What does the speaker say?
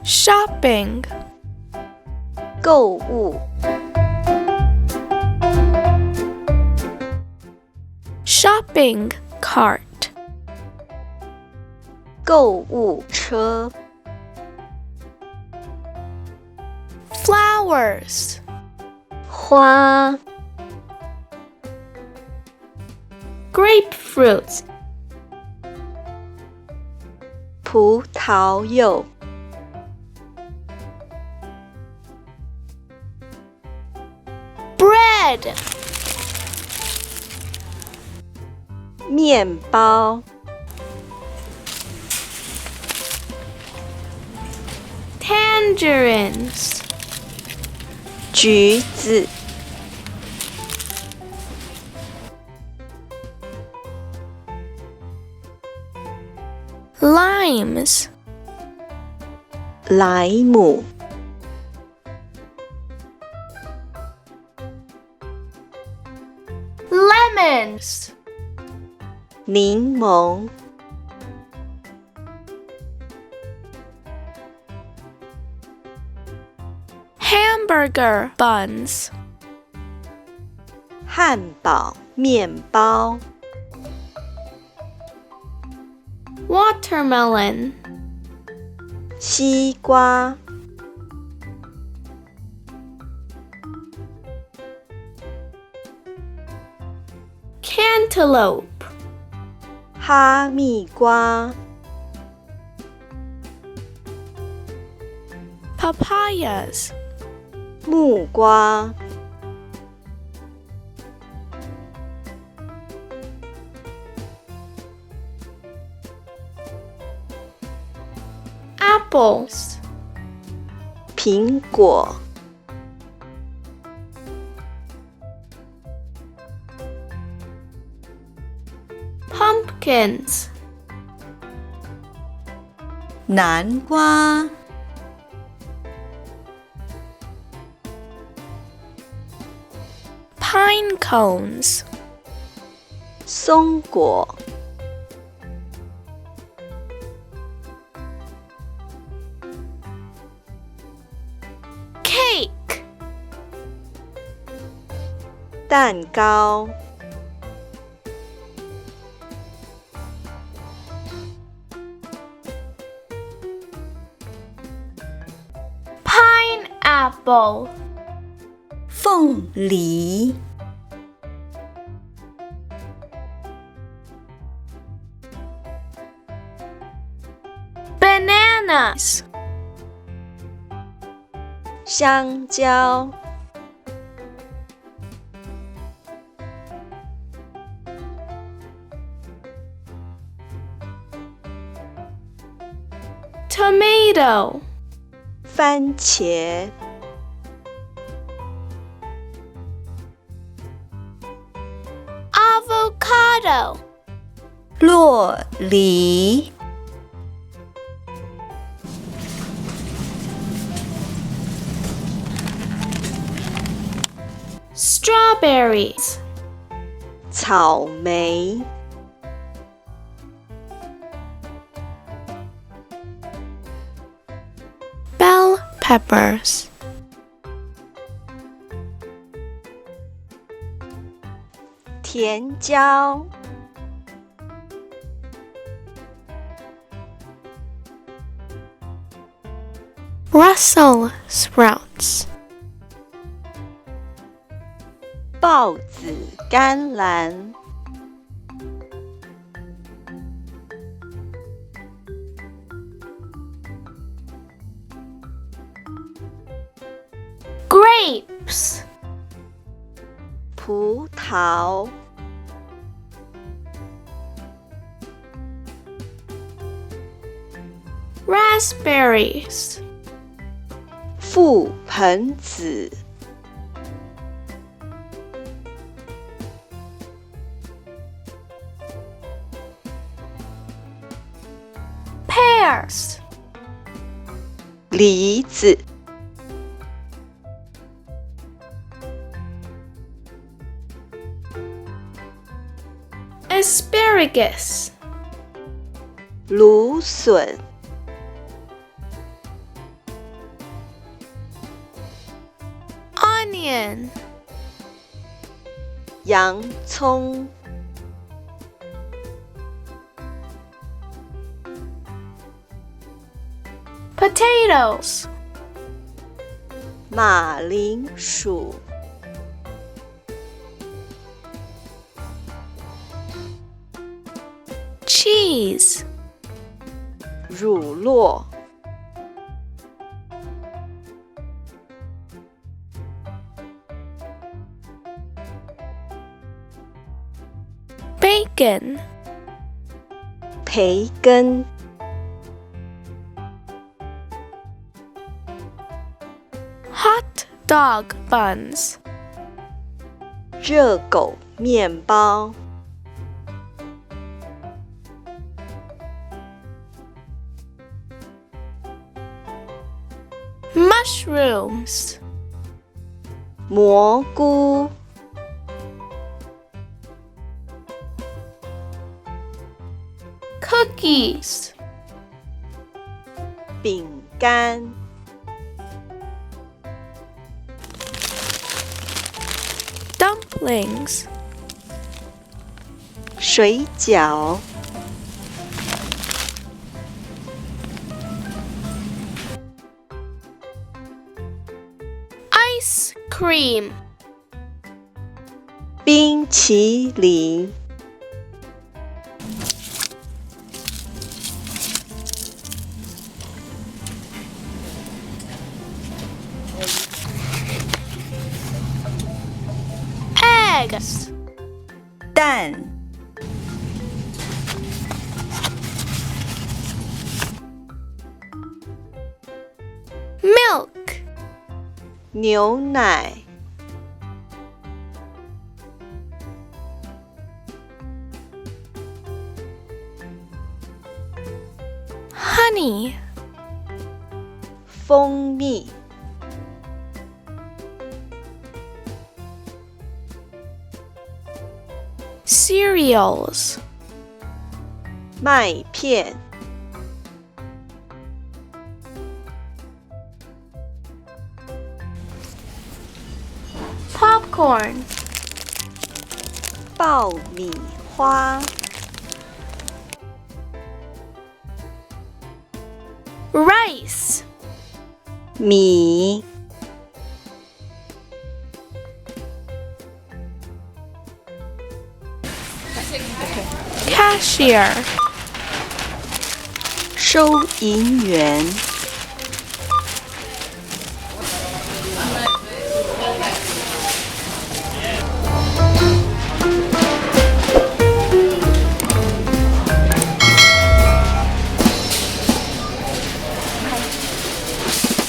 shopping 购物 shopping cart 购物车 flowers 花 grapefruits 葡萄柚 bread 面包 tangerines 橘子 limes 莱姆 lemons 柠檬 hamburger buns 汉堡面包 watermelon 西瓜 cantaloupe 哈密瓜 papayas 木瓜 apples 苹果 pumpkins 南瓜 pine cones 松果 cake 蛋糕 pineapple 凤梨 bananas 香蕉 tomato 番茄 avocado 洛梨 strawberries 草莓 bell peppers 甜椒 Brussels sprouts 豹子甘蓝 grapes 葡萄 raspberries 覆盆子 pears 梨子 asparagus 芦笋 Onion. 洋葱、 Potatoes. 马铃薯、 Cheese. 乳酪、 Bacon. 培根、 Hot dog buns. 热狗面包、 Mushrooms. 蘑菇、 Cookies. 饼干、 Dumplings. 水饺、 Ice cream. 冰淇淋、 Eggs. 蛋、 Milk. 牛奶、 Honey. 蜂蜜、 Cereals. 麦片、 Popcorn. 爆米花、 Rice. 米、 Cashier. 收银员。